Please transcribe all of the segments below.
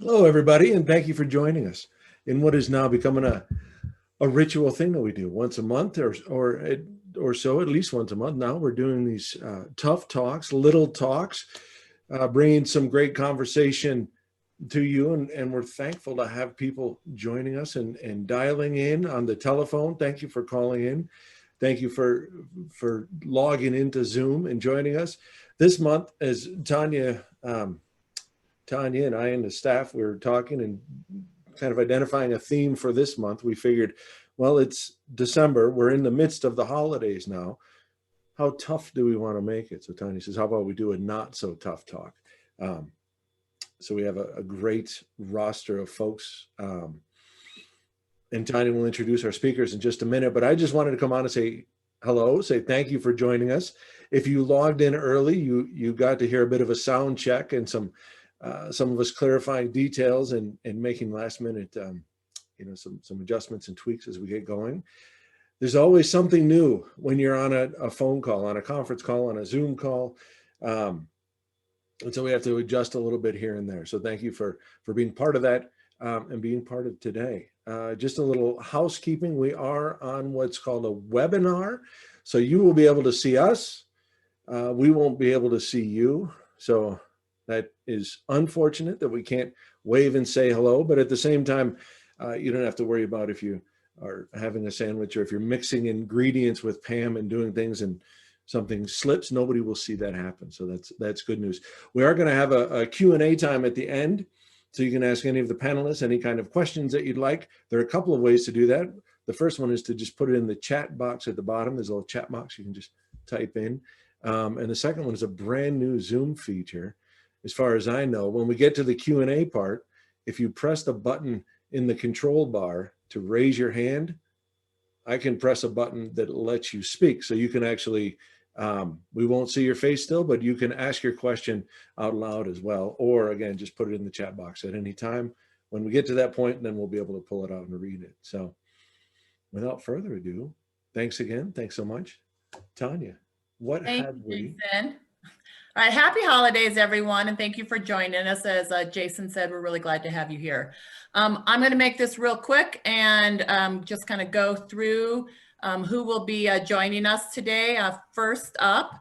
Hello, everybody, and thank you for joining us in what is now becoming a ritual thing that we do once a month or so, at least once a month. Now we're doing these tough talks, little talks, bringing some great conversation to you, and we're thankful to have people joining us and dialing in on the telephone. Thank you for calling in. Thank you for logging into Zoom and joining us this month. As Tanya and I and the staff, we were talking and kind of identifying a theme for this month. We figured, well, it's December. We're in the midst of the holidays now. How tough do we want to make it? So Tanya says, how about we do a not so tough talk? So we have a great roster of folks. And Tanya will introduce our speakers in just a minute, but I just wanted to come on and say hello, say thank you for joining us. If you logged in early, you got to hear a bit of a sound check and some of us clarifying details and making last minute, some adjustments and tweaks as we get going. There's always something new when you're on a phone call, on a conference call, on a Zoom call. And so we have to adjust a little bit here and there. So thank you for being part of that and being part of today. Just a little housekeeping. We are on what's called a webinar. So you will be able to see us. We won't be able to see you. So that is unfortunate that we can't wave and say hello, but at the same time, you don't have to worry about if you are having a sandwich or if you're mixing ingredients with Pam and doing things and something slips, nobody will see that happen. So that's good news. We are going to have a Q&A time at the end, so you can ask any of the panelists any kind of questions that you'd like. There are a couple of ways to do that. The first one is to just put it in the chat box at the bottom. There's a little chat box you can just type in. And the second one is a brand new Zoom feature. As far as I know, when we get to the Q&A part, if you press the button in the control bar to raise your hand, I can press a button that lets you speak. So you can actually, we won't see your face still, but you can ask your question out loud as well. Or again, just put it in the chat box at any time. When we get to that point, then we'll be able to pull it out and read it. So without further ado, thanks again. Thanks so much. Tanya, what had we? Jason. All right, happy holidays, everyone, and thank you for joining us. As Jason said, we're really glad to have you here. I'm going to make this real quick and just kind of go through who will be joining us today. First up,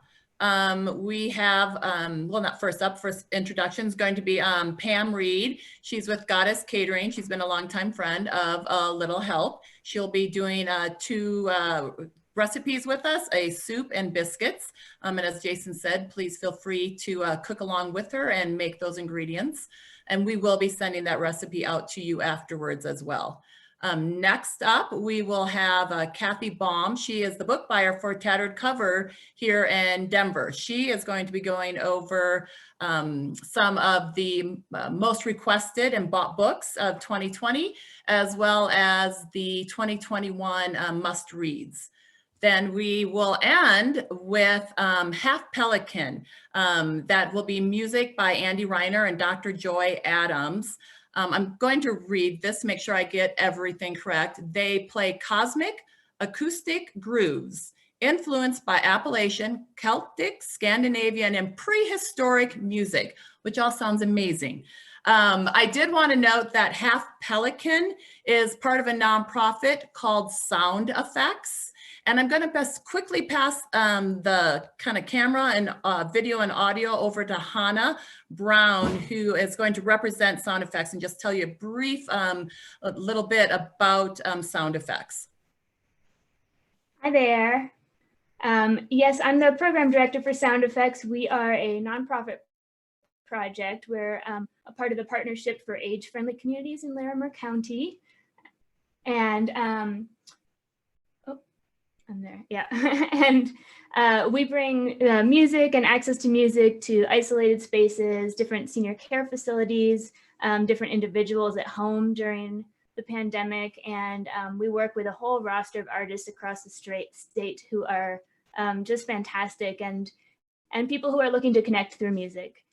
we have, well, not first up, first introduction is going to be Pam Reed. She's with Goddess Catering. She's been a longtime friend of Little Help. She'll be doing two recipes with us, a soup and biscuits. And as Jason said, please feel free to cook along with her and make those ingredients. And we will be sending that recipe out to you afterwards as well. Next up, we will have Kathy Baum. She is the book buyer for Tattered Cover here in Denver. She is going to be going over some of the most requested and bought books of 2020, as well as the 2021 must-reads. Then we will end with Half Pelican. That will be music by Andy Reiner and Dr. Joy Adams. I'm going to read this, make sure I get everything correct. They play cosmic acoustic grooves influenced by Appalachian, Celtic, Scandinavian, and prehistoric music, which all sounds amazing. I did want to note that Half Pelican is part of a nonprofit called Sound Effects. And I'm going to best quickly pass the kind of camera and video and audio over to Hannah Brown, who is going to represent Sound Effects and just tell you a brief a little bit about Sound Effects. Hi there. Yes, I'm the program director for Sound Effects. We are a nonprofit project. We're a part of the Partnership for Age-Friendly Communities in Larimer County. And I'm there, yeah. And we bring music and access to music to isolated spaces, different senior care facilities, different individuals at home during the pandemic. And we work with a whole roster of artists across the state who are just fantastic and people who are looking to connect through music.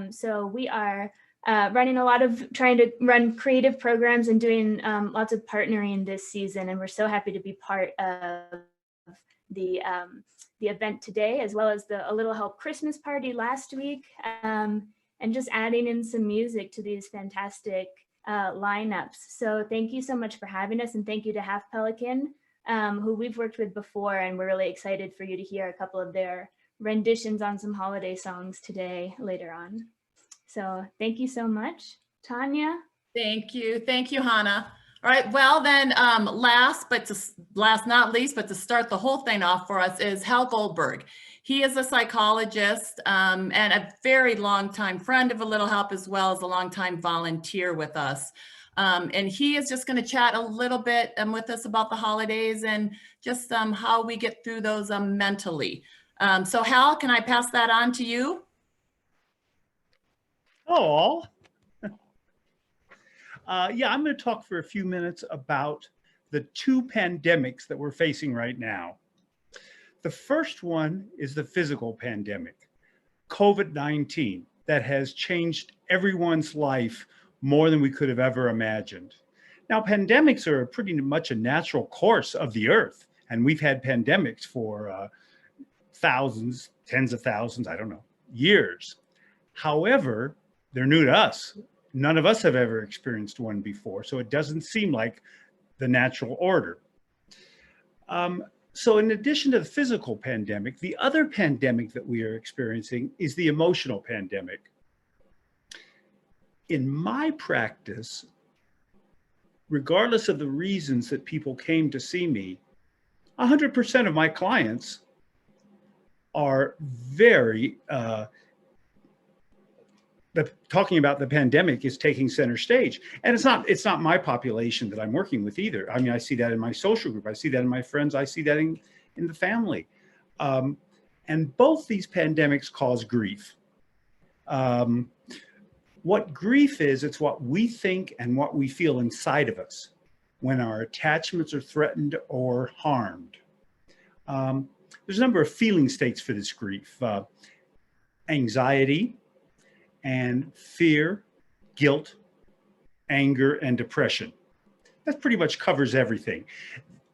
So we are running a lot of, trying to run creative programs and doing lots of partnering this season. And we're so happy to be part of the event today, as well as a Little Help Christmas party last week. and just adding in some music to these fantastic lineups. So thank you so much for having us, and thank you to Half Pelican, who we've worked with before, and we're really excited for you to hear a couple of their renditions on some holiday songs today later on. So thank you so much. Tanya? Thank you. Thank you, Hannah. All right, well then, last not least, but to start the whole thing off for us is Hal Goldberg. He is a psychologist and a very long-time friend of A Little Help, as well as a long-time volunteer with us. And he is just going to chat a little bit with us about the holidays and just how we get through those mentally. So Hal, can I pass that on to you? Oh, yeah, I'm going to talk for a few minutes about the two pandemics that we're facing right now. The first one is the physical pandemic, COVID-19, that has changed everyone's life more than we could have ever imagined. Now, pandemics are pretty much a natural course of the earth, and we've had pandemics for thousands, tens of thousands, I don't know, years. However, they're new to us. None of us have ever experienced one before, so it doesn't seem like the natural order. So in addition to the physical pandemic, the other pandemic that we are experiencing is the emotional pandemic. In my practice, regardless of the reasons that people came to see me, 100% of my clients are very, talking about the pandemic is taking center stage. And it's not my population that I'm working with either. I mean, I see that in my social group. I see that in my friends. I see that in the family. And both these pandemics cause grief. What grief is, it's what we think and what we feel inside of us when our attachments are threatened or harmed. There's a number of feeling states for this grief. Anxiety, and fear, guilt, anger, and depression. That pretty much covers everything.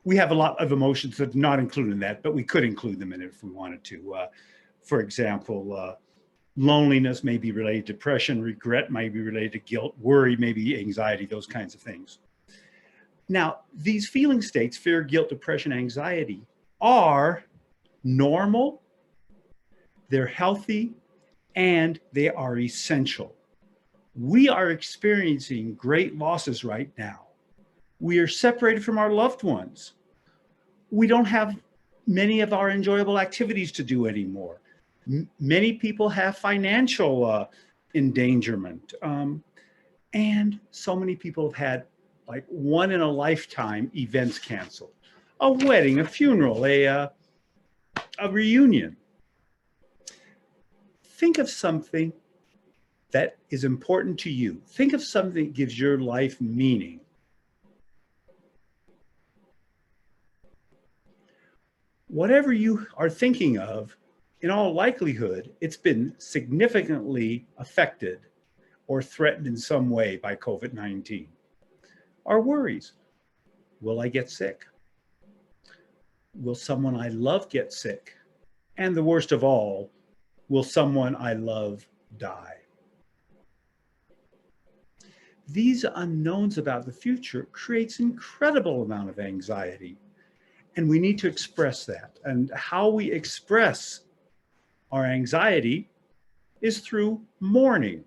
We have a lot of emotions that are not included in that, but we could include them in it if we wanted to. For example, loneliness may be related to depression, regret may be related to guilt, worry may be anxiety, those kinds of things. Now, these feeling states, fear, guilt, depression, anxiety, are normal, they're healthy, and they are essential. We are experiencing great losses right now. We are separated from our loved ones. We don't have many of our enjoyable activities to do anymore. Many people have financial endangerment. And so many people have had like one in a lifetime events canceled. A wedding, a funeral, a reunion. Think of something that is important to you. Think of something that gives your life meaning. Whatever you are thinking of, in all likelihood, it's been significantly affected or threatened in some way by COVID-19. Our worries. Will I get sick? Will someone I love get sick? And the worst of all, will someone I love die? These unknowns about the future creates incredible amount of anxiety, and we need to express that. And how we express our anxiety is through mourning.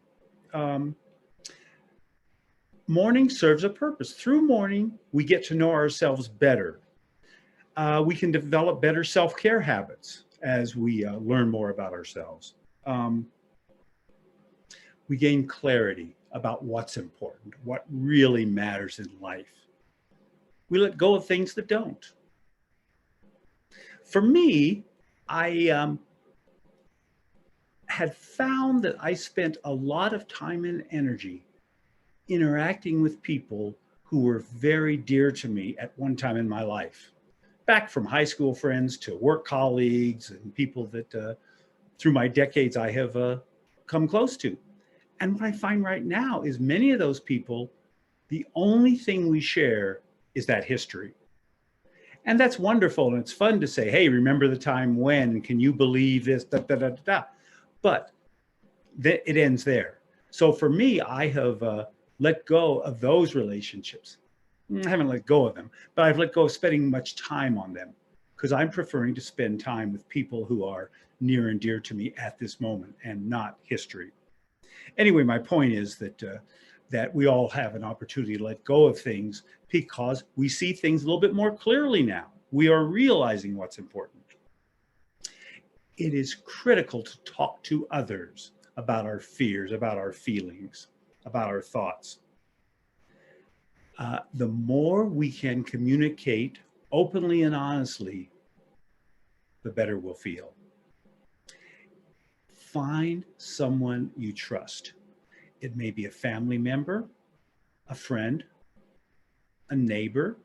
Mourning serves a purpose. Through mourning, we get to know ourselves better. We can develop better self-care habits as we learn more about ourselves. We gain clarity about what's important, what really matters in life. We let go of things that don't. For me, I had found that I spent a lot of time and energy interacting with people who were very dear to me at one time in my life. Back from high school friends to work colleagues and people that through my decades I have come close to. And what I find right now is many of those people, the only thing we share is that history. And that's wonderful. And it's fun to say, hey, remember the time when, can you believe this, da, da, da, da, da. But it ends there. So for me, I have let go of those relationships. I haven't let go of them, but I've let go of spending much time on them because I'm preferring to spend time with people who are near and dear to me at this moment and not history. Anyway, my point is that we all have an opportunity to let go of things because we see things a little bit more clearly now. We are realizing what's important. It is critical to talk to others about our fears, about our feelings, about our thoughts. The more we can communicate openly and honestly, the better we'll feel. Find someone you trust. It may be a family member, a friend, a neighbor.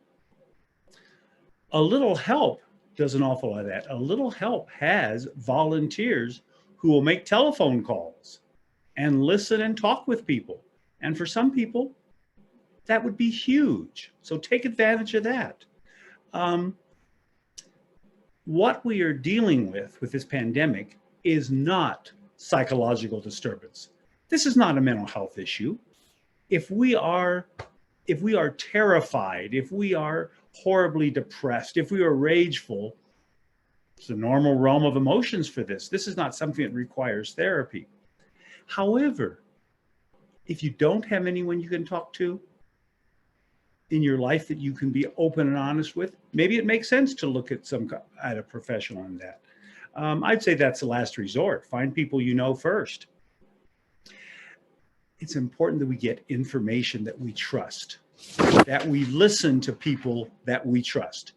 A little help does an awful lot of that. A little help has volunteers who will make telephone calls and listen and talk with people. And for some people, that would be huge. So take advantage of that. What we are dealing with this pandemic is not psychological disturbance. This is not a mental health issue. If we are terrified, if we are horribly depressed, if we are rageful, it's a normal realm of emotions for this. This is not something that requires therapy. However, if you don't have anyone you can talk to in your life that you can be open and honest with, maybe it makes sense to look at a professional in that. I'd say that's the last resort. Find people you know first. It's important that we get information that we trust, that we listen to people that we trust.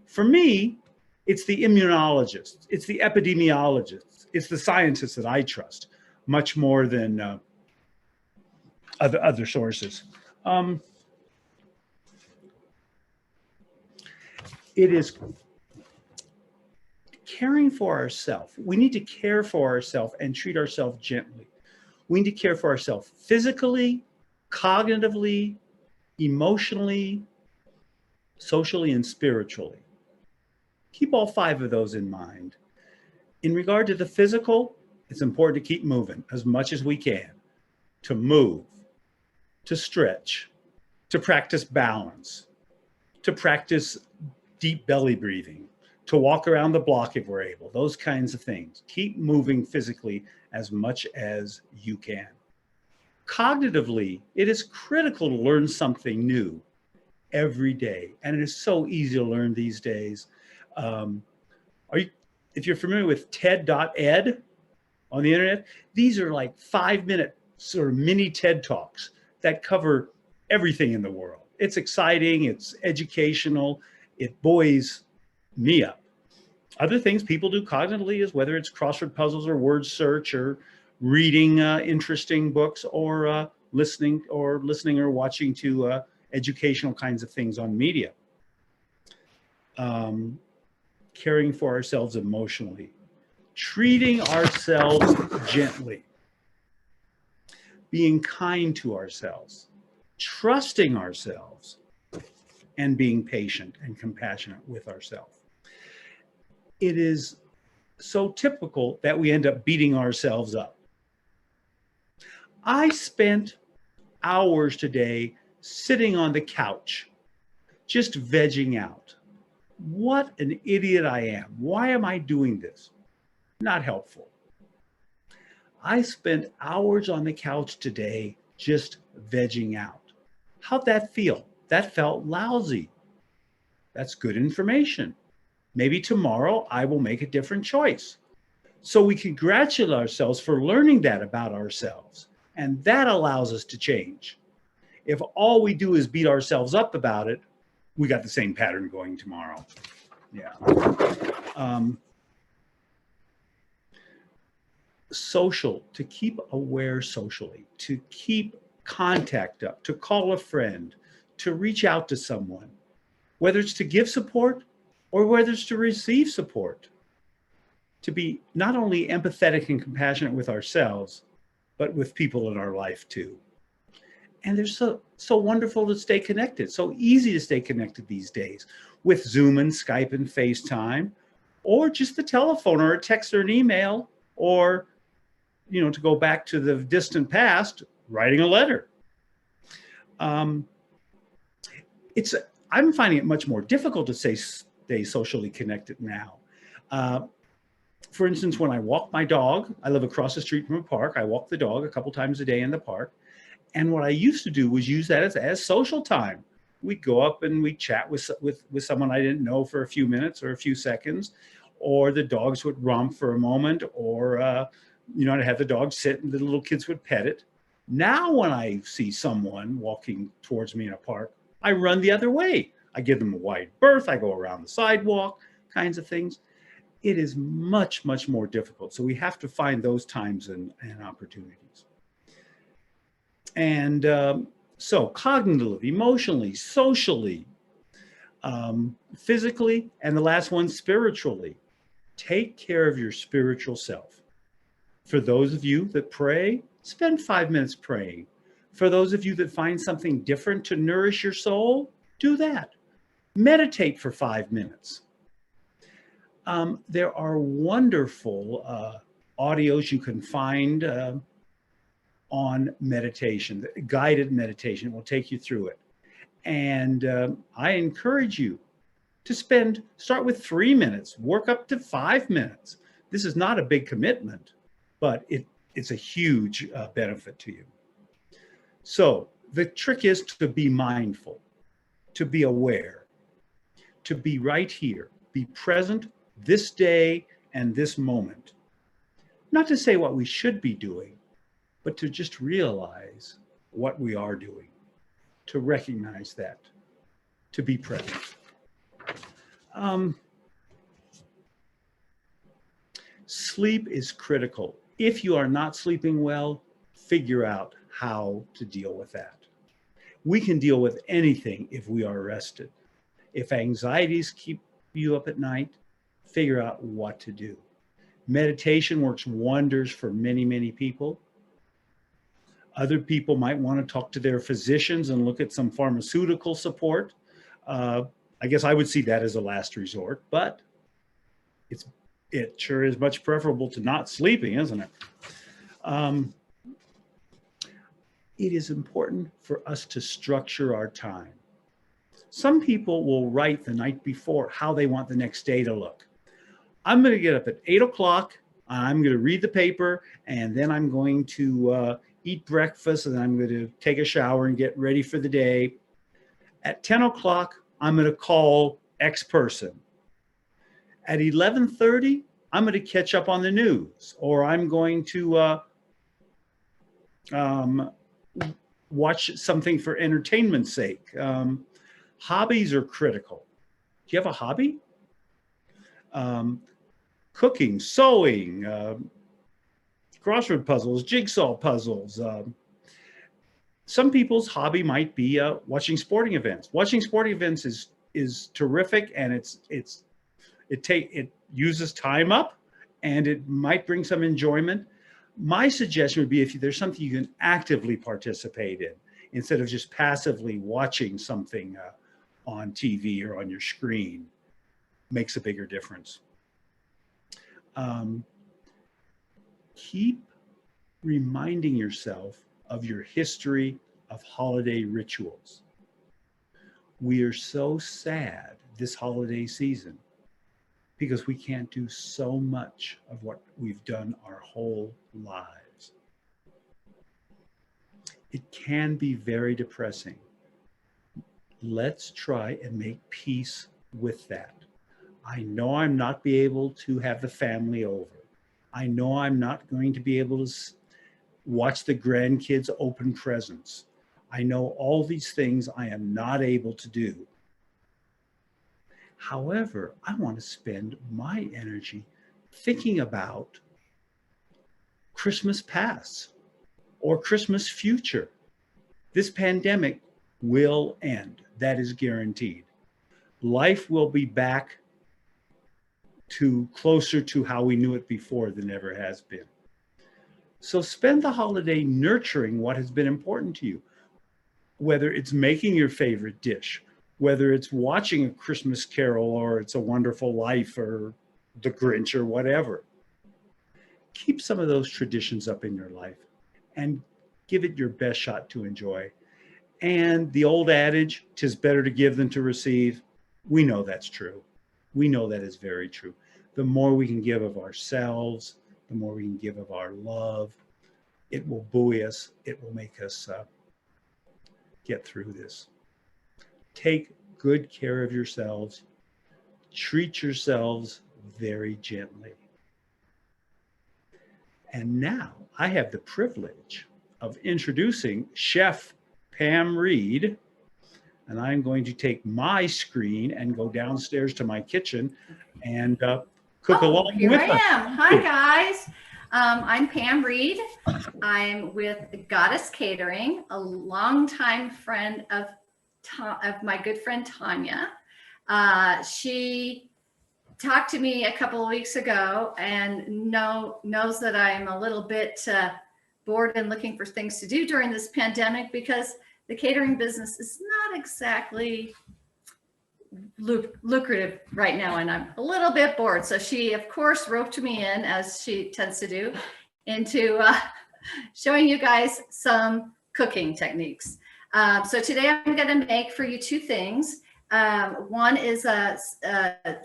For me, it's the immunologists, it's the epidemiologists, it's the scientists that I trust much more than other sources. It is caring for ourselves. We need to care for ourselves and treat ourselves gently. We need to care for ourselves physically, cognitively, emotionally, socially, and spiritually. Keep all 5 of those in mind. In regard to the physical, it's important to keep moving as much as we can, to move, to stretch, to practice balance, to practice deep belly breathing, to walk around the block if we're able, those kinds of things. Keep moving physically as much as you can. Cognitively, it is critical to learn something new every day. And it is so easy to learn these days. If you're familiar with TED.ed on the internet, these are like 5-minute sort of mini TED Talks that cover everything in the world. It's exciting, it's educational, it buoys me up. Other things people do cognitively is whether it's crossword puzzles or word search or reading interesting books or listening or watching to educational kinds of things on media. Caring for ourselves emotionally, treating ourselves gently, being kind to ourselves, trusting ourselves, and being patient and compassionate with ourselves. It is so typical that we end up beating ourselves up. I spent hours today sitting on the couch, just vegging out. What an idiot I am. Why am I doing this? Not helpful. I spent hours on the couch today just vegging out. How'd that feel? That felt lousy. That's good information. Maybe tomorrow I will make a different choice. So we congratulate ourselves for learning that about ourselves. And that allows us to change. If all we do is beat ourselves up about it, we got the same pattern going tomorrow. Yeah. Social, to keep aware socially, to keep contact up, to call a friend, to reach out to someone, whether it's to give support or whether it's to receive support, to be not only empathetic and compassionate with ourselves, but with people in our life too. And they're so wonderful to stay connected, so easy to stay connected these days with Zoom and Skype and FaceTime, or just the telephone or a text or an email, or to go back to the distant past, writing a letter. I'm finding it much more difficult to stay socially connected now. For instance, when I walk my dog, I live across the street from a park. I walk the dog a couple times a day in the park. And what I used to do was use that as social time. We'd go up and we'd chat with someone I didn't know for a few minutes or a few seconds, or the dogs would romp for a moment, or I'd have the dog sit and the little kids would pet it. Now when I see someone walking towards me in a park, I run the other way. I give them a wide berth. I go around the sidewalk, kinds of things. It is much, much more difficult. So we have to find those times and opportunities. And so cognitively, emotionally, socially, physically, and the last one, spiritually. Take care of your spiritual self. For those of you that pray, spend 5 minutes praying. For those of you that find something different to nourish your soul, do that. Meditate for 5 minutes. There are wonderful audios you can find on meditation, guided meditation will take you through it. And I encourage you to start with 3 minutes, work up to 5 minutes. This is not a big commitment, but it's a huge benefit to you. So the trick is to be mindful, to be aware, to be right here, be present this day and this moment. Not to say what we should be doing, but to just realize what we are doing, to recognize that, to be present. Sleep is critical. If you are not sleeping well, figure out how to deal with that. We can deal with anything if we are rested. If anxieties keep you up at night, figure out what to do. Meditation works wonders for many, many people. Other people might want to talk to their physicians and look at some pharmaceutical support. I guess I would see that as a last resort, but it sure is much preferable to not sleeping, isn't it? It is important for us to structure our time. Some people will write the night before how they want the next day to look. I'm going to get up at 8 o'clock. I'm going to read the paper, and then I'm going to eat breakfast, and I'm going to take a shower and get ready for the day. At 10 o'clock, I'm going to call X person. At 11:30, I'm going to catch up on the news, or I'm going to watch something for entertainment's sake. Hobbies are critical. Do you have a hobby? Cooking, sewing, crossword puzzles, jigsaw puzzles. Some people's hobby might be watching sporting events. Watching sporting events is terrific, and it uses time up, and it might bring some enjoyment. My suggestion would be if there's something you can actively participate in, instead of just passively watching something on TV or on your screen, makes a bigger difference. Keep reminding yourself of your history of holiday rituals. We are so sad this holiday season because we can't do so much of what we've done our whole lives. It can be very depressing. Let's try and make peace with that. I know I'm not be able to have the family over. I know I'm not going to be able to watch the grandkids open presents. I know all these things I am not able to do. However, I want to spend my energy thinking about Christmas past or Christmas future. This pandemic will end. That is guaranteed. Life will be back to closer to how we knew it before than ever has been. So spend the holiday nurturing what has been important to you, whether it's making your favorite dish, whether it's watching A Christmas Carol or It's a Wonderful Life or The Grinch or whatever. keep some of those traditions up in your life and give it your best shot to enjoy. And the old adage, 'tis better to give than to receive, we know that's true. We know that is very true. The more we can give of ourselves, the more we can give of our love, it will buoy us. It will make us get through this. Take good care of yourselves. Treat yourselves very gently. And now I have the privilege of introducing Chef Pam Reed. And I'm going to take my screen and go downstairs to my kitchen and cook along here with I us. am. Hi, guys. I'm Pam Reed. I'm with Goddess Catering, a longtime friend of my good friend Tanya. She talked to me a couple of weeks ago and knows that I'm a little bit bored and looking for things to do during this pandemic, because the catering business is not exactly lucrative right now, and I'm a little bit bored. So she, of course, roped me in, as she tends to do, into showing you guys some cooking techniques. So today I'm going to make for you two things. One is a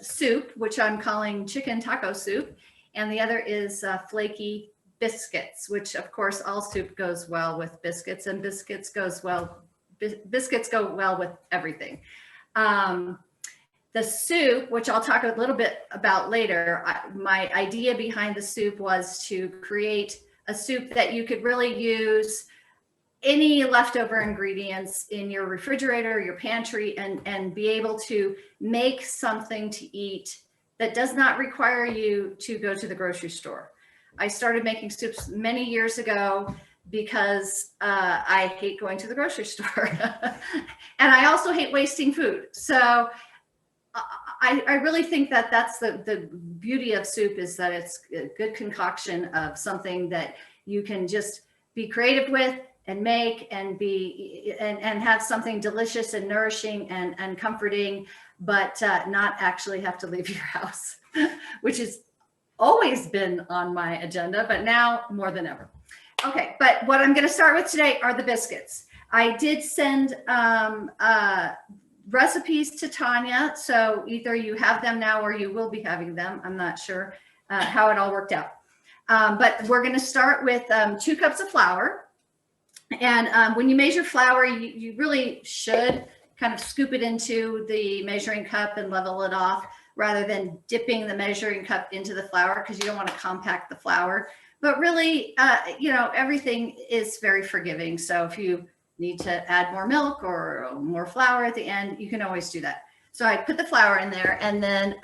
soup, which I'm calling chicken taco soup, and the other is flaky biscuits, which of course all soup goes well with biscuits, and biscuits go well with everything. The soup, which I'll talk a little bit about later, my idea behind the soup was to create a soup that you could really use any leftover ingredients in your refrigerator, your pantry, and be able to make something to eat that does not require you to go to the grocery store. I started making soups many years ago because I hate going to the grocery store. And I also hate wasting food. So I really think that that's the beauty of soup, is that it's a good concoction of something that you can just be creative with and make and have something delicious and nourishing and comforting, but not actually have to leave your house, which has always been on my agenda, but now more than ever. Okay, but what I'm going to start with today are the biscuits. I did send recipes to Tanya, so either you have them now or you will be having them. I'm not sure how it all worked out. But we're going to start with 2 cups of flour. And when you measure flour, you really should kind of scoop it into the measuring cup and level it off, rather than dipping the measuring cup into the flour, because you don't want to compact the flour. But really, everything is very forgiving. So if you need to add more milk or more flour at the end, you can always do that. So I put the flour in there, and then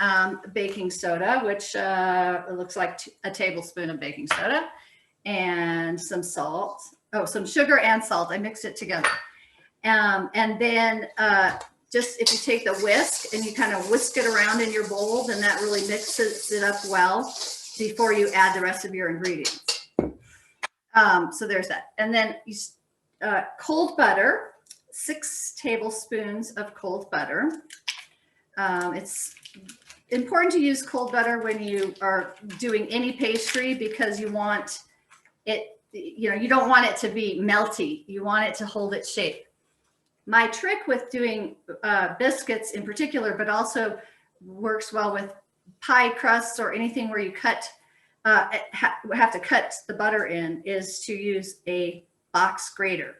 baking soda, which it looks like a tablespoon of baking soda, and some salt. Oh, some sugar and salt. I mixed it together. And then just if you take the whisk and you kind of whisk it around in your bowl, then that really mixes it up well before you add the rest of your ingredients. So there's that. And then you cold butter, 6 tablespoons of cold butter. It's important to use cold butter when you are doing any pastry, because you want it, you don't want it to be melty. You want it to hold its shape. My trick with doing biscuits in particular, but also works well with pie crusts or anything where you have to cut the butter in, is to use a box grater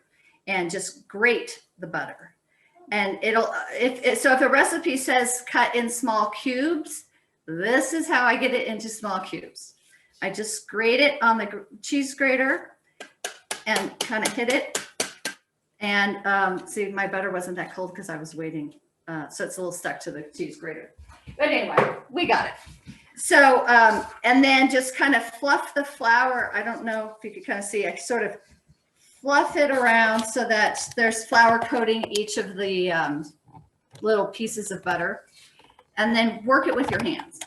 and just grate the butter. And if a recipe says cut in small cubes, this is how I get it into small cubes. I just grate it on the cheese grater and kind of hit it. And see, my butter wasn't that cold because I was waiting. So it's a little stuck to the cheese grater. But anyway, we got it. So, and then just kind of fluff the flour. I don't know if you can kind of see, I sort of fluff it around so that there's flour coating each of the little pieces of butter, and then work it with your hands.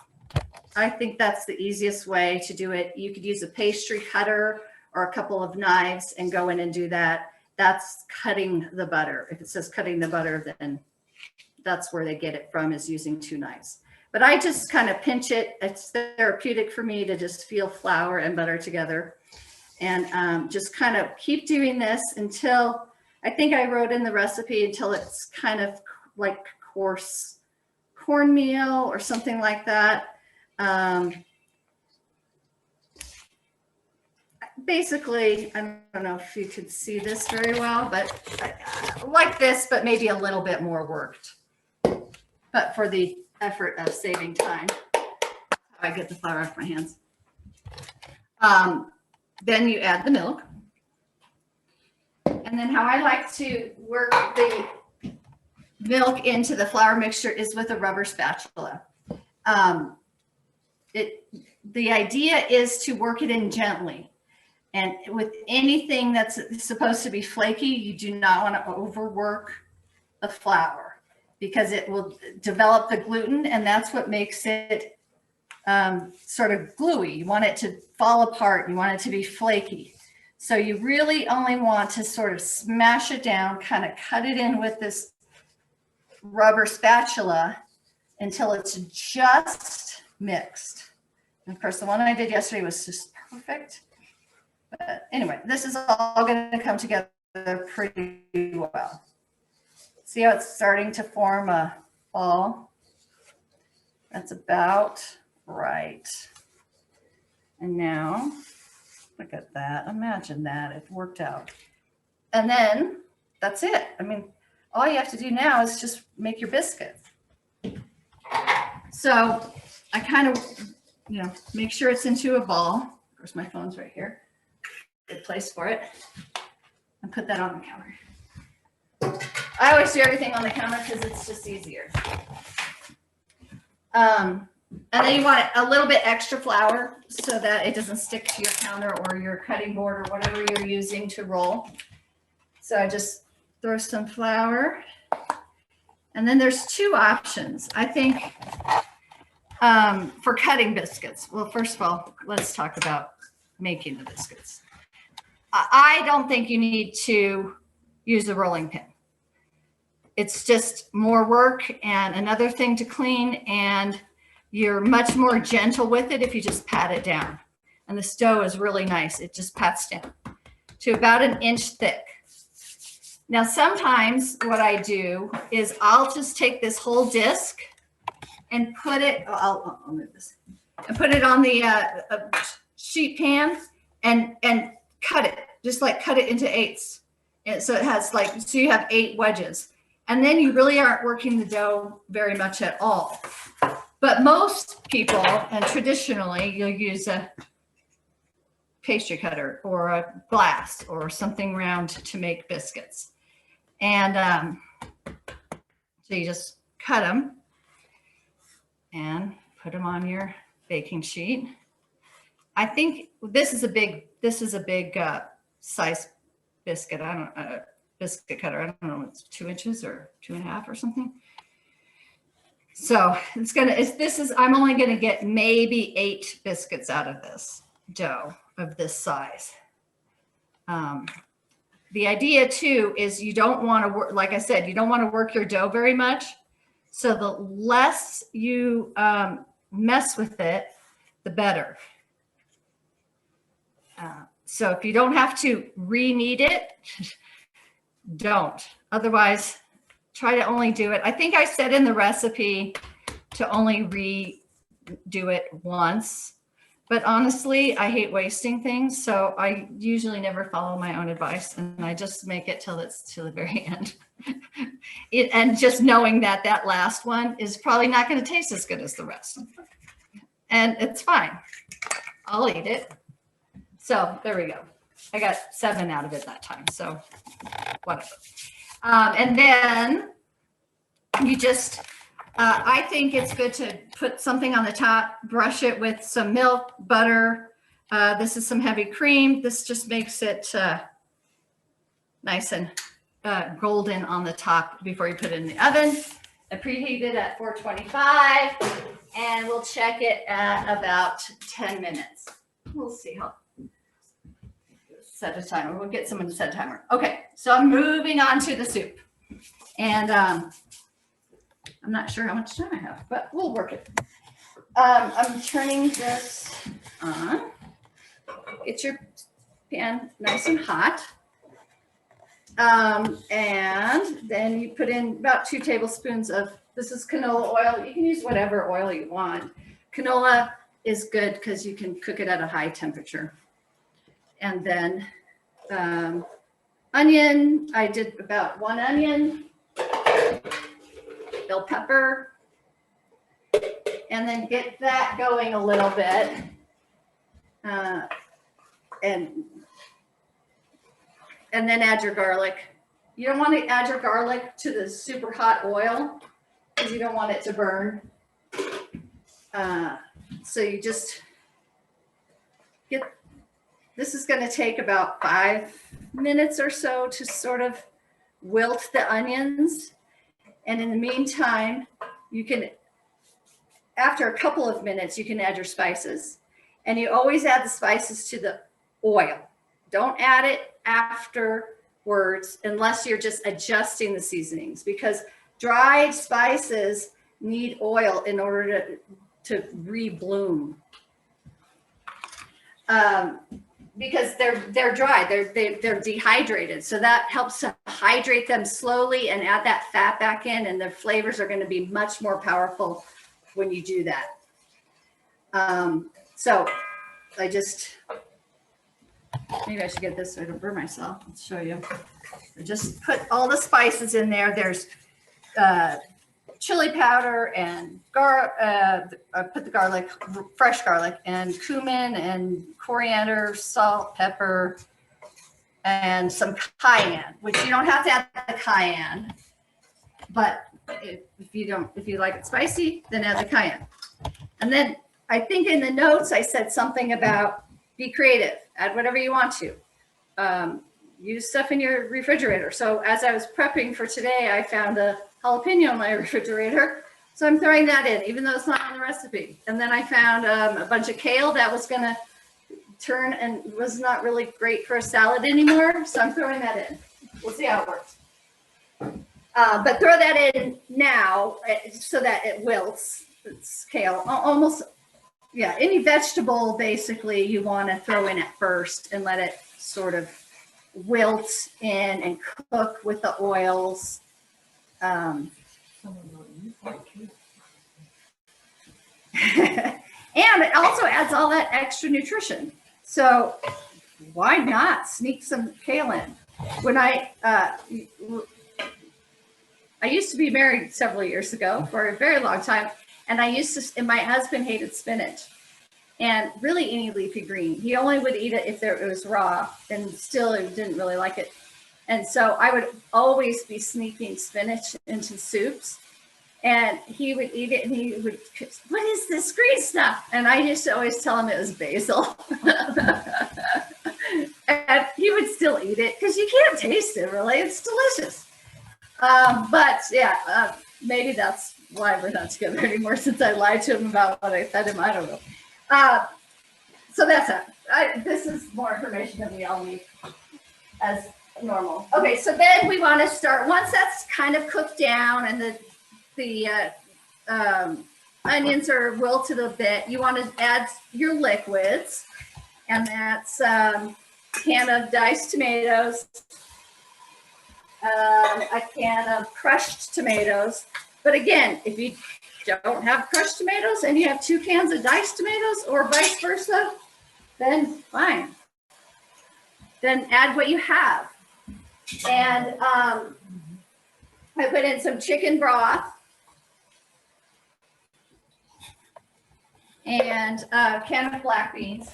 I think that's the easiest way to do it. You could use a pastry cutter or a couple of knives and go in and do that. That's cutting the butter. If it says cutting the butter, then that's where they get it from, is using 2 knives. but I just kind of pinch it. It's therapeutic for me to just feel flour and butter together, and just kind of keep doing this until, I think I wrote in the recipe, until it's kind of like coarse cornmeal or something like that. Basically, I don't know if you could see this very well, but like this, but maybe a little bit more worked. But for the effort of saving time, I get the flour off my hands. Then you add the milk. And then how I like to work the milk into the flour mixture is with a rubber spatula. The idea is to work it in gently. And with anything that's supposed to be flaky, you do not want to overwork the flour, because it will develop the gluten, and that's what makes it sort of gluey. You want it to fall apart. You want it to be flaky. So you really only want to sort of smash it down, kind of cut it in with this rubber spatula until it's just mixed. And of course, the one I did yesterday was just perfect. But anyway, this is all going to come together pretty well. See how it's starting to form a ball? That's about right. And now, look at that. Imagine that. It worked out. And then that's it. I mean, all you have to do now is just make your biscuits. So I kind of, make sure it's into a ball. Of course, my phone's right here. Good place for it. And put that on the counter. I always do everything on the counter because it's just easier. And then you want a little bit extra flour so that it doesn't stick to your counter or your cutting board or whatever you're using to roll. So I just throw some flour. And then there's two options, I think, for cutting biscuits. Well, first of all, let's talk about making the biscuits. I don't think you need to use a rolling pin. It's just more work and another thing to clean, and you're much more gentle with it if you just pat it down. And the dough is really nice. It just pats down to about 1 inch thick. Now, sometimes what I do is I'll just take this whole disc and put it, I'll move this, and put it on the sheet pan and cut it, just like cut it into eighths. And so it has so you have 8 wedges. And then you really aren't working the dough very much at all. But most people, and traditionally, you'll use a pastry cutter or a glass or something round to make biscuits. And so you just cut them and put them on your baking sheet. I think this is a big size biscuit. Biscuit cutter. I don't know, it's 2 inches or 2.5 or something. So I'm only going to get maybe 8 biscuits out of this dough of this size. The idea too is you don't want to work, like I said, you don't want to work your dough very much. So the less you mess with it, the better. So if you don't have to re-knead it, don't. Otherwise, try to only do it. I think I said in the recipe to only redo it once, but honestly, I hate wasting things. So I usually never follow my own advice, and I just make it till the very end. And just knowing that that last one is probably not going to taste as good as the rest. And it's fine. I'll eat it. So there we go. I got 7 out of it that time. So whatever. And then you just, I think it's good to put something on the top, brush it with some milk, butter. This is some heavy cream. This just makes it nice and golden on the top before you put it in the oven. I preheat it at 425, and we'll check it at about 10 minutes. We'll see how. Set a timer. We'll get someone to set a timer. Okay, so I'm moving on to the soup. And I'm not sure how much time I have, but we'll work it. I'm turning this on. Get your pan nice and hot. And then you put in about 2 tablespoons of, this is canola oil. You can use whatever oil you want. Canola is good because you can cook it at a high temperature. And then onion, I did about 1 onion, bell pepper, and then get that going a little bit. And then add your garlic. You don't want to add your garlic to the super hot oil because you don't want it to burn. So you just get, this is going to take about 5 minutes or so to sort of wilt the onions. And in the meantime, you can, after a couple of minutes, you can add your spices. And you always add the spices to the oil. Don't add it afterwards unless you're just adjusting the seasonings, because dried spices need oil in order to rebloom. Because they're dry, they're dehydrated. So that helps to hydrate them slowly and add that fat back in, and the flavors are going to be much more powerful when you do that. So I just, maybe I should get this so I don't burn myself. I'll show you. I just put all the spices in there. There's chili powder and I put the garlic, fresh garlic, and cumin and coriander, salt, pepper, and some cayenne, which you don't have to add the cayenne, but if you like it spicy, then add the cayenne. And then I think in the notes I said something about be creative, add whatever you want to. Use stuff in your refrigerator. So as I was prepping for today, I found a jalapeno in my refrigerator. So I'm throwing that in, even though it's not on the recipe. And then I found a bunch of kale that was gonna turn and was not really great for a salad anymore. So I'm throwing that in. We'll see how it works. But throw that in now so that it wilts. It's kale, almost, yeah, any vegetable basically you want to throw in at first and let it sort of wilt in and cook with the oils. And it also adds all that extra nutrition. So why not sneak some kale in? When I used to be married several years ago for a very long time, and and my husband hated spinach and really any leafy green. He only would eat it if it was raw, and still he didn't really like it. And so I would always be sneaking spinach into soups, and he would eat it and he would, what is this green stuff? And I used to always tell him it was basil. And he would still eat it because you can't taste it really, it's delicious. But yeah, maybe that's why we're not together anymore, since I lied to him about what I fed him. I don't know. So that's it. This is more information than we all need as normal. Okay, so then we want to start, once that's kind of cooked down and the onions are wilted a bit, you want to add your liquids, and that's a can of diced tomatoes, a can of crushed tomatoes. But again, if you don't have crushed tomatoes and you have 2 cans of diced tomatoes, or vice versa, then fine. Then add what you have. And I put in some chicken broth and a can of black beans.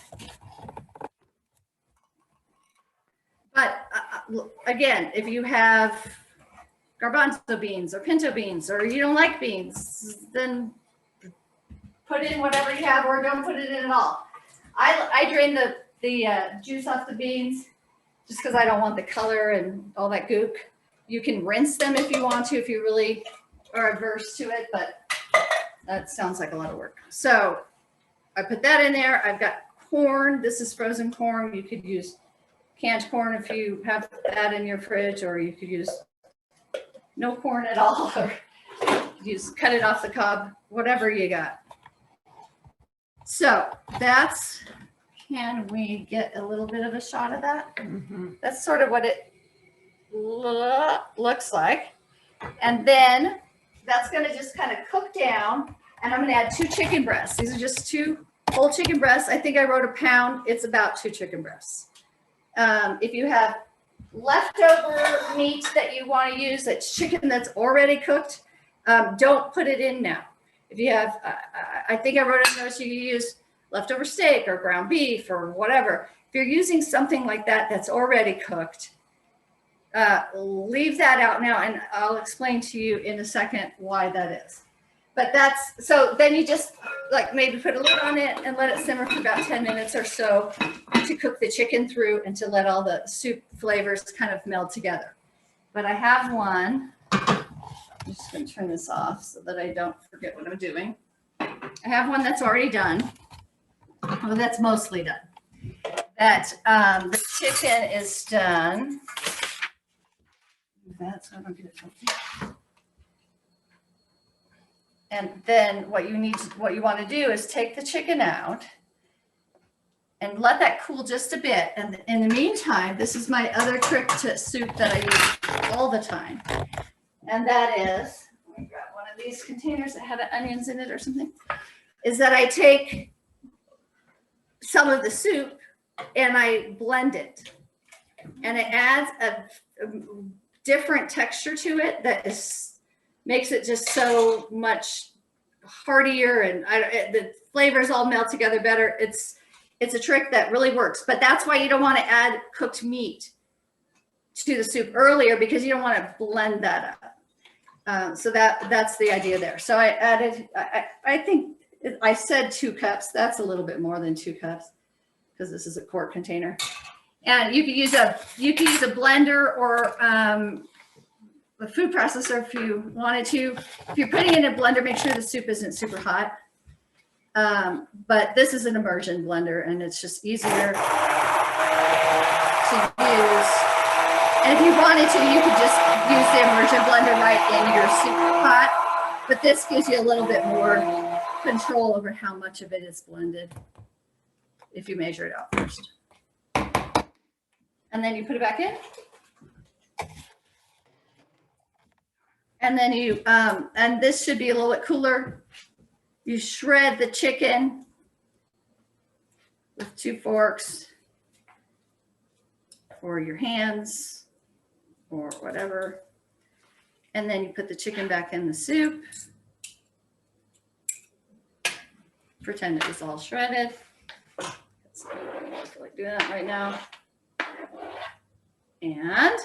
But again, if you have garbanzo beans or pinto beans, or you don't like beans, then put in whatever you have, or don't put it in at all. I drain the juice off the beans just because I don't want the color and all that gook. You can rinse them if you want to, if you really are averse to it, but that sounds like a lot of work. So I put that in there. I've got corn. This is frozen corn. You could use canned corn if you have that in your fridge, or you could use no corn at all, or cut it off the cob, whatever you got. So that's, can we get a little bit of a shot of that? That's sort of what it looks like. And then that's going to just kind of cook down, and I'm going to add 2 chicken breasts. These are just 2 whole chicken breasts. I think I wrote a pound. It's about 2 chicken breasts. If you have leftover meat that you want to use, that's chicken that's already cooked, don't put it in now. If you have, I think I wrote a note, you use leftover steak or ground beef or whatever. If you're using something like that that's already cooked, leave that out now, and I'll explain to you in a second why that is. But that's, so then you just like maybe put a lid on it and let it simmer for about 10 minutes or so to cook the chicken through and to let all the soup flavors kind of meld together. But I have one, I'm just going to turn this off so that I don't forget what I'm doing. I have one that's already done. Well, that's mostly done. That the chicken is done. That's how I don't get it filthy. And then what you want to do is take the chicken out and let that cool just a bit. And in the meantime, this is my other trick to soup that I use all the time. And that is, let me grab one of these containers that had onions in it or something, is that I take some of the soup and I blend it. And it adds a different texture to it that makes it just so much heartier, and the flavors all melt together better. It's a trick that really works, but that's why you don't want to add cooked meat to the soup earlier, because you don't want to blend that up. So that's the idea there. So I added, I think I said 2 cups. That's a little bit more than 2 cups because this is a quart container. And you could use a blender or a food processor if you wanted to. If you're putting it in a blender, make sure the soup isn't super hot. But this is an immersion blender, and it's just easier to use. And if you wanted to, you could just use the immersion blender right in your soup pot. But this gives you a little bit more control over how much of it is blended if you measure it out first. And then you put it back in. And then you, and this should be a little bit cooler. You shred the chicken with 2 forks or your hands or whatever. And then you put the chicken back in the soup. Pretend it was all shredded. I don't feel like doing that right now. And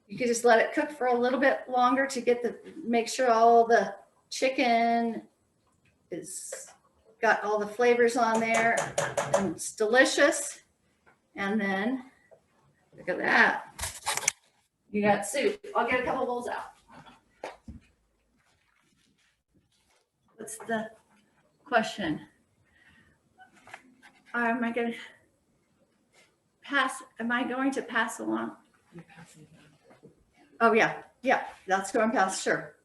you can just let it cook for a little bit longer to make sure all the chicken is got all the flavors on there and it's delicious. And then look at that. You got soup. I'll get a couple bowls out. What's the question? Am I going to pass along? Oh yeah, that's going past, sure.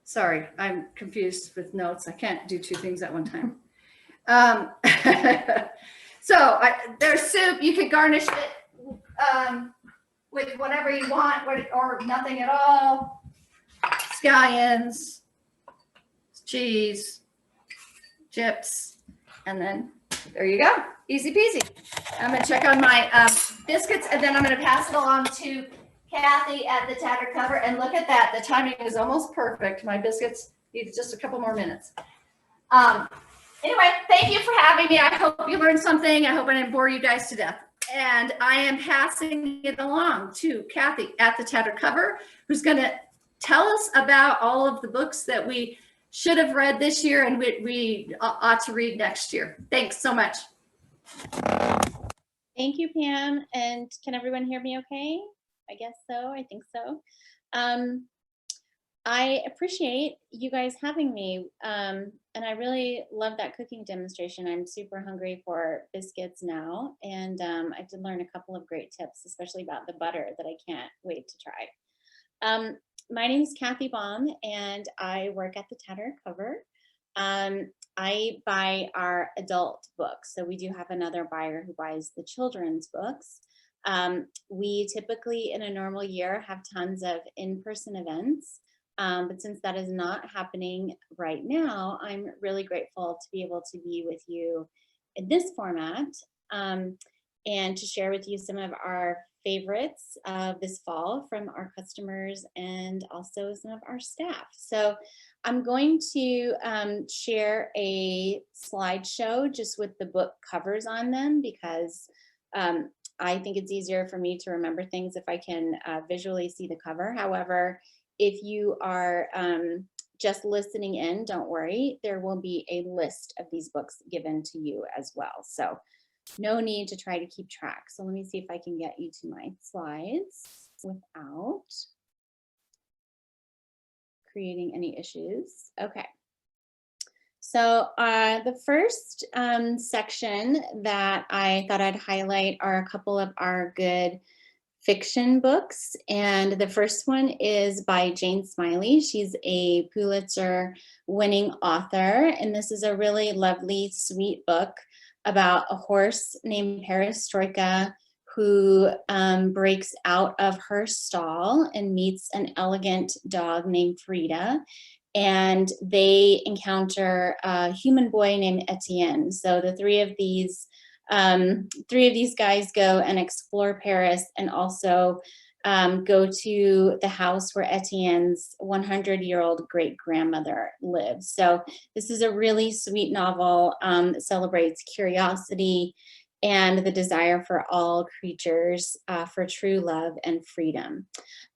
Sorry, I'm confused with notes. I can't do 2 things at one time. So there's soup. You could garnish it with whatever you want, or nothing at all. Scallions, cheese, chips, and then there you go. Easy peasy. I'm gonna check on my biscuits, and then I'm gonna pass it along to Kathy at the Tattered Cover. And look at that, the timing is almost perfect. My biscuits need just a couple more minutes. Anyway, thank you for having me. I hope you learned something. I hope I didn't bore you guys to death. And I am passing it along to Kathy at the Tattered Cover, who's gonna tell us about all of the books that we should have read this year and we ought to read next year. Thanks so much. Thank you, Pam. And can everyone hear me okay? I guess so. I think so. I appreciate you guys having me. And I really love that cooking demonstration. I'm super hungry for biscuits now. And I did learn a couple of great tips, especially about the butter that I can't wait to try. My name is Kathy Baum, and I work at the Tattered Cover. I buy our adult books, so we do have another buyer who buys the children's books. We typically, in a normal year, have tons of in-person events, but since that is not happening right now, I'm really grateful to be able to be with you in this format, and to share with you some of our favorites of this fall from our customers and also some of our staff. So I'm going to share a slideshow just with the book covers on them, because I think it's easier for me to remember things if I can visually see the cover. However, if you are just listening in, don't worry, there will be a list of these books given to you as well. So no need to try to keep track. So let me see if I can get you to my slides without creating any issues. Okay. So the first section that I thought I'd highlight are a couple of our good fiction books. And the first one is by Jane Smiley. She's a Pulitzer winning author. And this is a really lovely, sweet book about a horse named Perestroika who breaks out of her stall and meets an elegant dog named Frida. And they encounter a human boy named Etienne. So the three of these guys go and explore Paris, and also go to the house where Etienne's 100-year-old great-grandmother lives. So this is a really sweet novel that celebrates curiosity and the desire for all creatures for true love and freedom.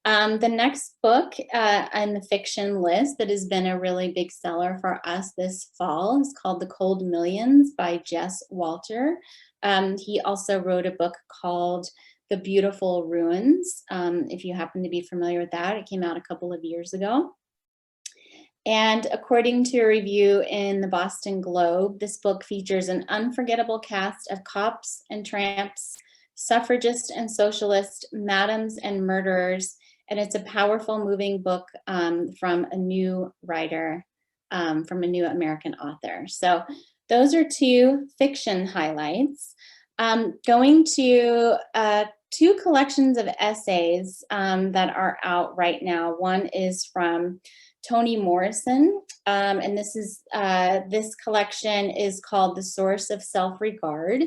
The next book on the fiction list that has been a really big seller for us this fall is called The Cold Millions by Jess Walter. He also wrote a book called The Beautiful Ruins. If you happen to be familiar with that, it came out a couple of years ago. And according to a review in the Boston Globe, this book features an unforgettable cast of cops and tramps, suffragists and socialists, madams and murderers, and it's a powerful, moving book from a new writer, from a new American author. So those are two fiction highlights. Going to two collections of essays that are out right now. One is from Toni Morrison, and this collection is called The Source of Self-Regard,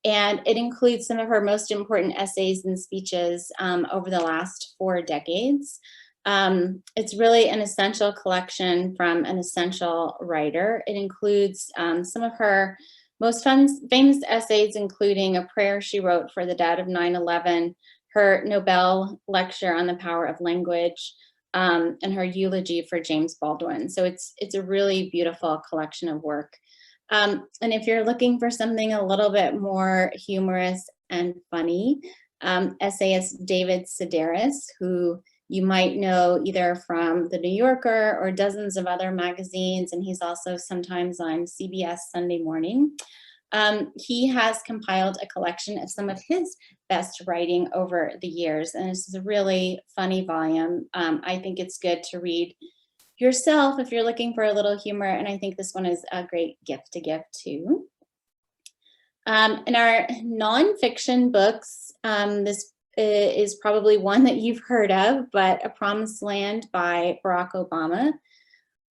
and it includes some of her most important essays and speeches over the last 4 decades. It's really an essential collection from an essential writer. It includes some of her most famous essays, including a prayer she wrote for the dead of 9/11, her Nobel lecture on the power of language, and her eulogy for James Baldwin. So it's a really beautiful collection of work. And if you're looking for something a little bit more humorous and funny, essayist David Sedaris, who you might know either from The New Yorker or dozens of other magazines, and he's also sometimes on CBS Sunday Morning. He has compiled a collection of some of his best writing over the years, and this is a really funny volume. I think it's good to read yourself if you're looking for a little humor, and I think this one is a great gift to give too. In our nonfiction books, this is probably one that you've heard of, but A Promised Land by Barack Obama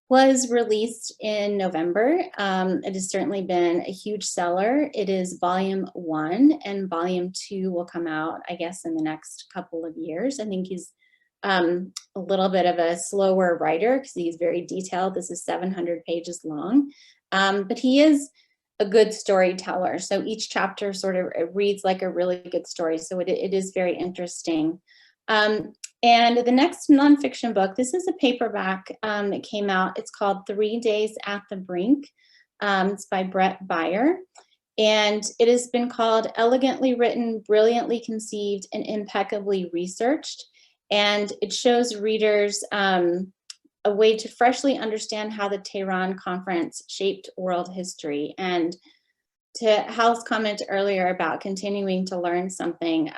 was released in November. It has certainly been a huge seller. It is volume 1, and volume 2 will come out, I guess, in the next couple of years. I think he's a little bit of a slower writer because he's very detailed. This is 700 pages long, but he is a good storyteller. So each chapter sort of reads like a really good story. So it is very interesting. And the next nonfiction book, this is a paperback that came out. It's called 3 Days at the Brink. It's by Brett Beyer. And it has been called elegantly written, brilliantly conceived, and impeccably researched. And it shows readers a way to freshly understand how the Tehran Conference shaped world history. And to Hal's comment earlier about continuing to learn something,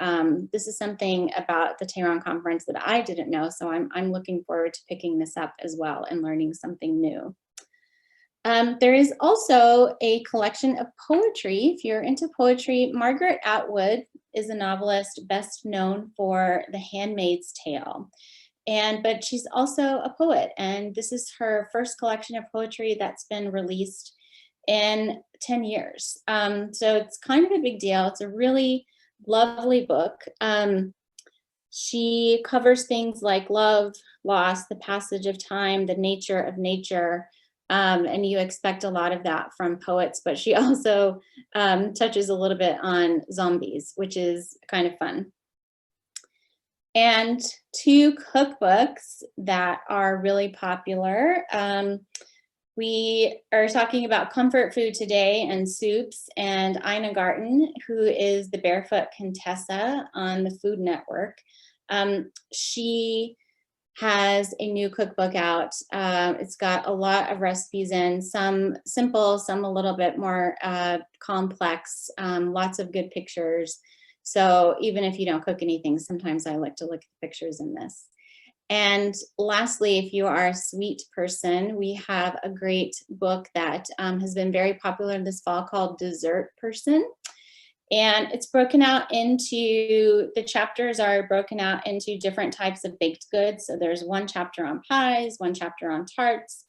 this is something about the Tehran conference that I didn't know, so I'm looking forward to picking this up as well and learning something new. There is also a collection of poetry. If you're into poetry, Margaret Atwood is a novelist best known for The Handmaid's Tale. But she's also a poet, and this is her first collection of poetry that's been released in 10 years. So it's kind of a big deal. It's a really lovely book. She covers things like love, loss, the passage of time, the nature of nature, and you expect a lot of that from poets, but she also touches a little bit on zombies, which is kind of fun. And two cookbooks that are really popular. We are talking about comfort food today and soups, and Ina Garten, who is the Barefoot Contessa on the Food Network. She has a new cookbook out. It's got a lot of recipes in, some simple, some a little bit more complex, lots of good pictures. So even if you don't cook anything, sometimes I like to look at the pictures in this. And lastly, if you are a sweet person, we have a great book that has been very popular this fall called Dessert Person. And it's broken out into, the chapters are broken out into different types of baked goods. So there's one chapter on pies, one chapter on tarts,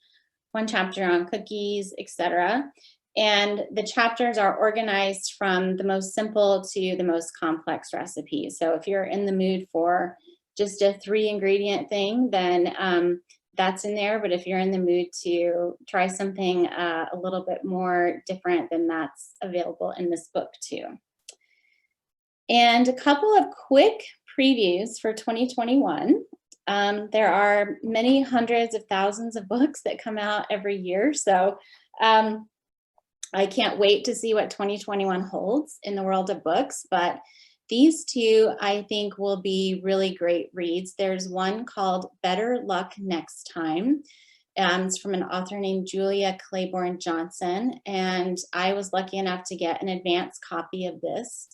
one chapter on cookies, etc. And the chapters are organized from the most simple to the most complex recipes. So if you're in the mood for just a 3-ingredient thing, then that's in there. But if you're in the mood to try something a little bit more different, then that's available in this book too. And a couple of quick previews for 2021. There are many hundreds of thousands of books that come out every year. So I can't wait to see what 2021 holds in the world of books, but these two I think will be really great reads. There's one called Better Luck Next Time. It's from an author named Julia Claiborne Johnson, and I was lucky enough to get an advance copy of this.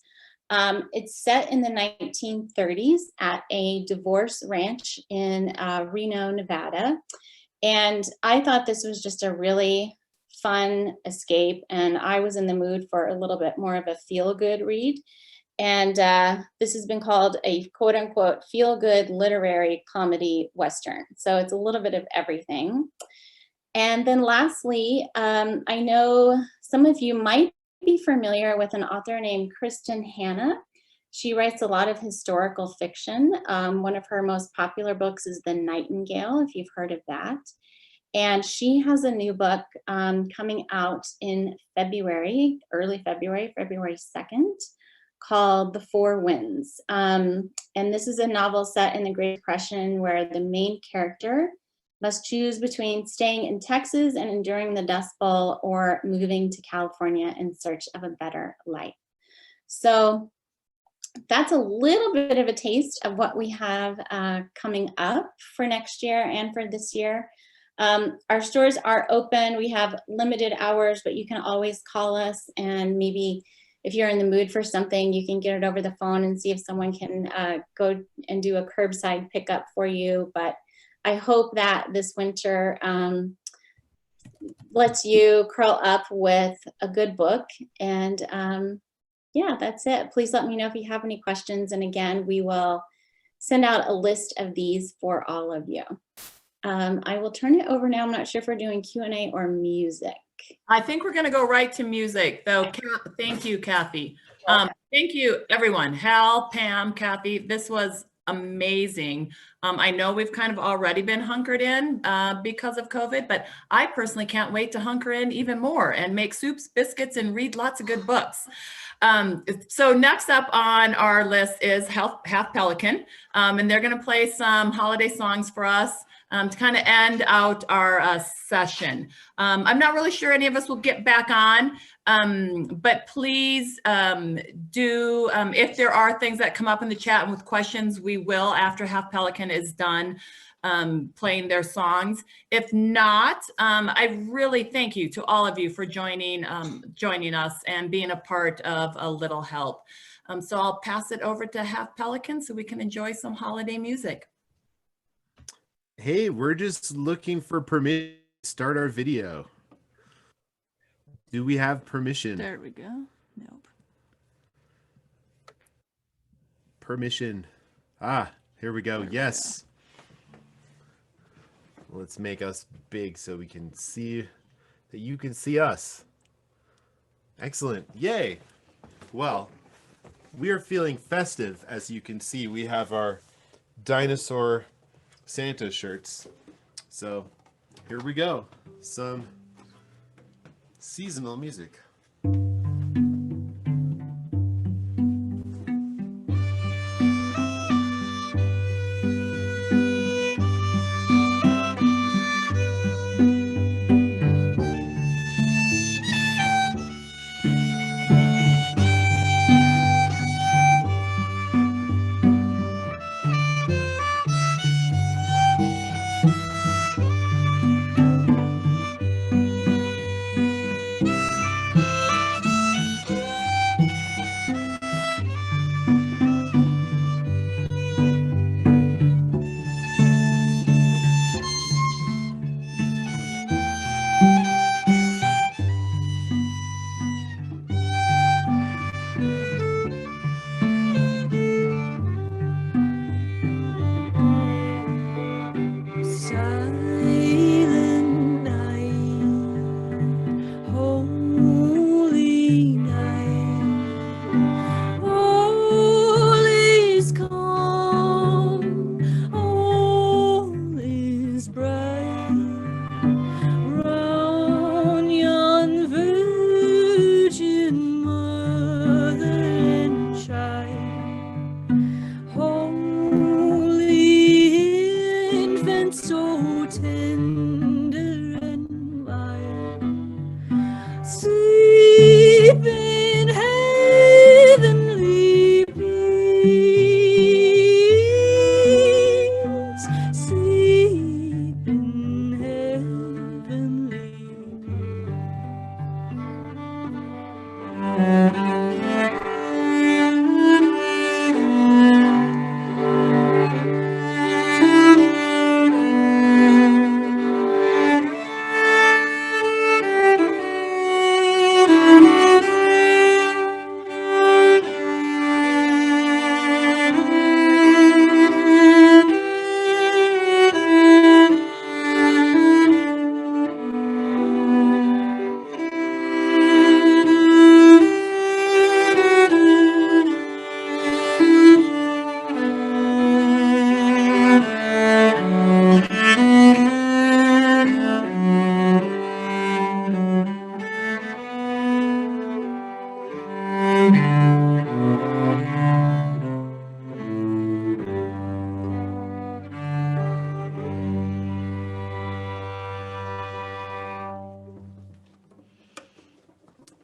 It's set in the 1930s at a divorce ranch in Reno, Nevada. And I thought this was just a really fun escape, and I was in the mood for a little bit more of a feel-good read. And this has been called a quote-unquote feel-good literary comedy Western. So it's a little bit of everything. And then lastly, I know some of you might be familiar with an author named Kristen Hanna. She writes a lot of historical fiction. One of her most popular books is The Nightingale, if you've heard of that. And she has a new book coming out in February, early February, February 2nd, called The Four Winds. And this is a novel set in the Great Depression where the main character must choose between staying in Texas and enduring the Dust Bowl or moving to California in search of a better life. So that's a little bit of a taste of what we have coming up for next year and for this year. Our stores are open. We have limited hours, but you can always call us, and maybe if you're in the mood for something, you can get it over the phone and see if someone can go and do a curbside pickup for you. But I hope that this winter lets you curl up with a good book. And yeah, that's it. Please let me know if you have any questions. And again, we will send out a list of these for all of you. I will turn it over now. I'm not sure if we're doing Q&A or music. I think we're going to go right to music, though. Thank you, Kathy. Thank you, everyone. Hal, Pam, Kathy, this was amazing. I know we've kind of already been hunkered in because of COVID, but I personally can't wait to hunker in even more and make soups, biscuits, and read lots of good books. So next up on our list is Half Pelican, and they're going to play some holiday songs for us to kind of end out our session. I'm not really sure any of us will get back on, but please do, if there are things that come up in the chat and with questions, we will after Half Pelican is done. playing their songs. If not, I really thank you to all of you for joining us and being a part of A Little Help. So I'll pass it over to Half Pelican so we can enjoy some holiday music. Hey, we're just looking for permission to start our video. Do we have permission? There we go. Nope. Permission. Ah, here we go. There we Yes. Let's make us big so we can see that you can see us. Excellent. Yay. Well, we are feeling festive. As you can see, we have our dinosaur Santa shirts. So here we go. Some seasonal music. Silent night, holy night, all is calm, all is bright, round yon virgin mother and child, holy infant so tender and mild, sleep in heavenly peace, sleep in heavenly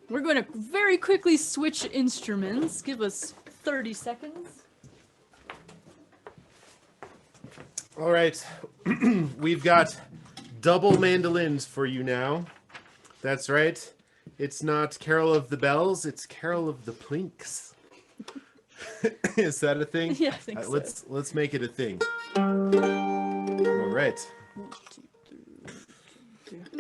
We're going to very quickly switch instruments. Give us 30 seconds. All right. We've got double mandolins for you now. That's right. It's not Carol of the Bells, it's Carol of the Plinks. Is that a thing? Yeah, I think so. Let's make it a thing. All right. 1, 2, 3, 4.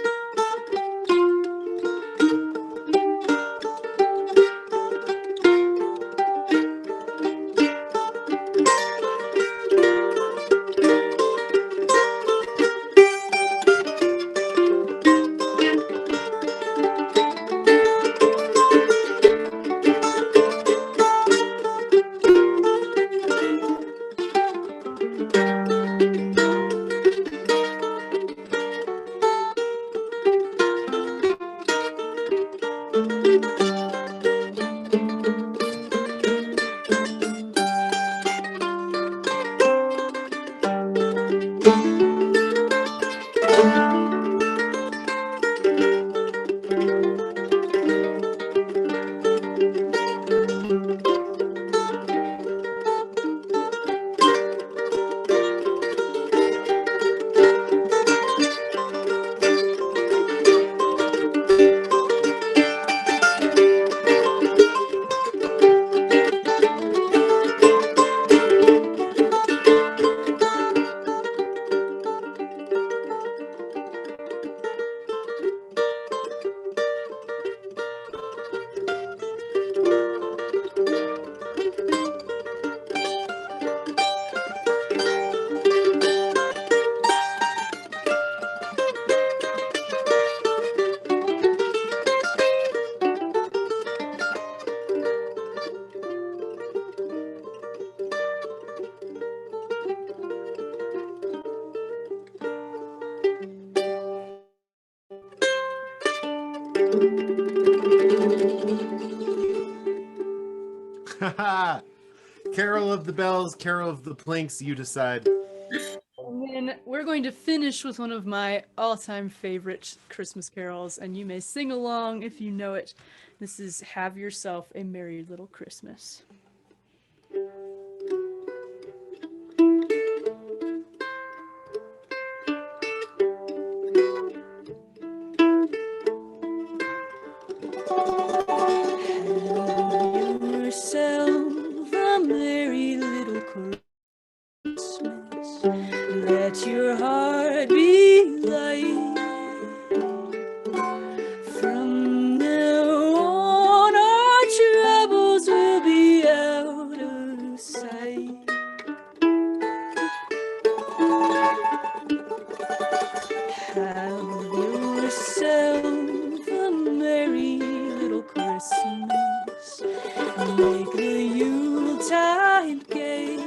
Carol of the bells, carol of the planks, you decide. And then we're going to finish with one of my all-time favorite Christmas carols, and you may sing along if you know it. This is Have Yourself a Merry Little Christmas. Have yourself a merry little Christmas. Let your heart be light. From now on, our troubles will be out of sight. Have yourself a merry little Christmas. Make the Yuletide gay.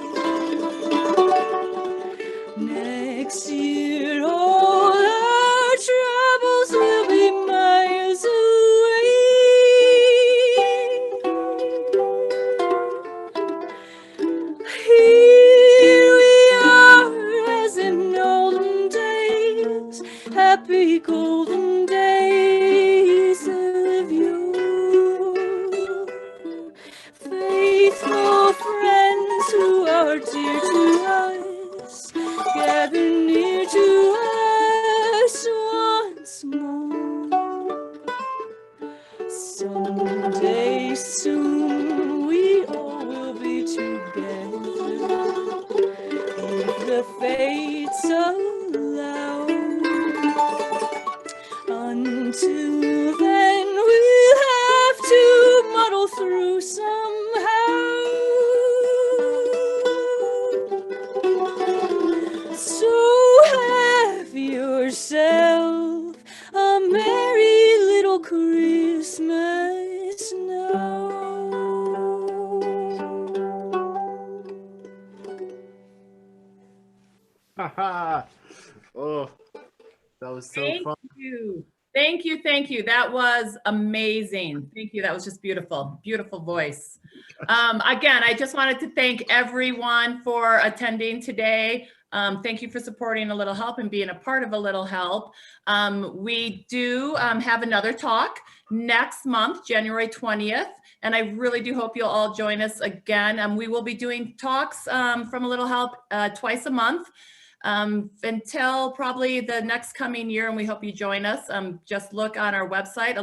Next year, all our troubles will be miles away. Here we are, as in olden days, happy golden days of yore. Faithful friends who are dear to us, gather near to us once more. Someday soon we all will be together, if the fates allow. Until then we'll have to muddle through somehow. So have yourself a merry little Christmas now. Oh, that was so Thank fun. you. Thank you. Thank you. That was amazing. Thank you. That was just beautiful. Beautiful voice. Again, I just wanted to thank everyone for attending today. Thank you for supporting A Little Help and being a part of A Little Help. We do have another talk next month, January 20th. And I really do hope you'll all join us again. We will be doing talks from A Little Help twice a month. Until probably the next coming year, and we hope you join us. Just look on our website,